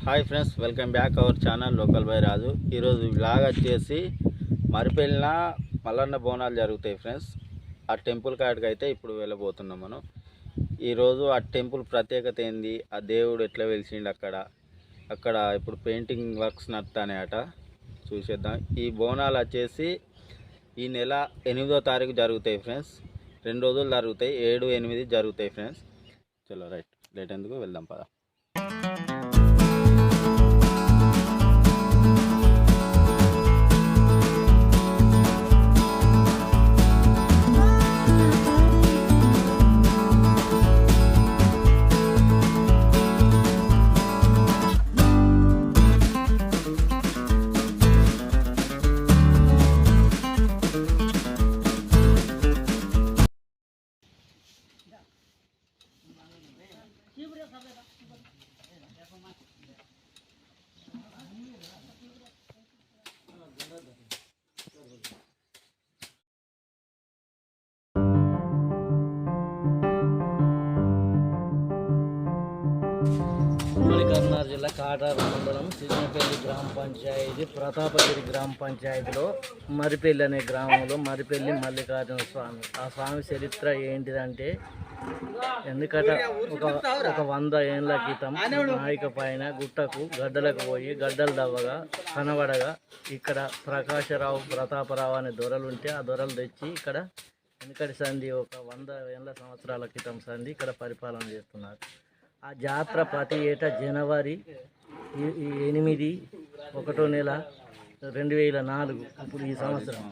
Hi friends, welcome back our channel local by Raju. ఈరోజు vlog వచ్చేసి మరిపెళ్ళిన మల్లన్న బోనాలు జరుగుతాయి ఫ్రెండ్స్. ఆ టెంపుల్ కాడికి అయితే ఇప్పుడు వెళ్ళబోతున్నాం మనం. ఈరోజు ఆ టెంపుల్ ప్రత్యేకత ఏంది, ఆ దేవుడు ఎట్లా వెలిసిండు అక్కడ ఇప్పుడు పెయింటింగ్ వర్క్స్ నడుతానే అట చూసేద్దాం. ఈ బోనాలు వచ్చేసి ఈ నెల 8వ తారీఖు జరుగుతాయి ఫ్రెండ్స్. 2 రోజులు జరుగుతాయి, 7, 8 జరుగుతాయి ఫ్రెండ్స్. చలో రైట్, లేట్ ఎందుకు వెళ్దాం పదా. కర్నూలు జిల్లా కాటారు మండలం చిన్నపల్లి గ్రామ పంచాయతీ ప్రతాపగిరి గ్రామ పంచాయతీలో మరిపెల్లి అనే గ్రామంలో మరిపెల్లి మల్లికార్జున స్వామి. ఆ స్వామి చరిత్ర ఏంటిదంటే, ఎందుకంటే ఒక 100 ఏళ్ళ క్రితం నాయిక పైన గుట్టకు గడ్డలకు పోయి గడ్డలు దవ్వగా కనబడగా ఇక్కడ ప్రకాశరావు ప్రతాపరావు అనే దొరలు ఉంటే ఆ దొరలు తెచ్చి ఇక్కడ వెనుకటి సంధి ఒక 100 ఏళ్ళ సంవత్సరాల క్రితం సంధి ఇక్కడ పరిపాలన చేస్తున్నారు. ఆ జాతర ప్రతి ఏటా జనవరి 8, 1వ నెల 2004 ఇప్పుడు ఈ సంవత్సరం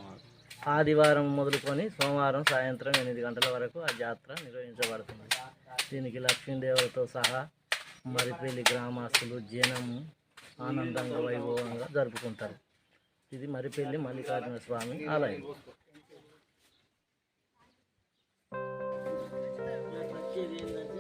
ఆదివారం మొదలుకొని సోమవారం సాయంత్రం 8 గంటల వరకు ఆ జాతర నిర్వహించబడుతుంది. దీనికి లక్ష్మీదేవులతో సహా మరిపెల్లి గ్రామస్తులు జనము ఆనందంగా వైభవంగా జరుపుకుంటారు. ఇది మరిపెల్లి మల్లికార్జున స్వామి ఆలయం. వచ్చేది ఏంటంటే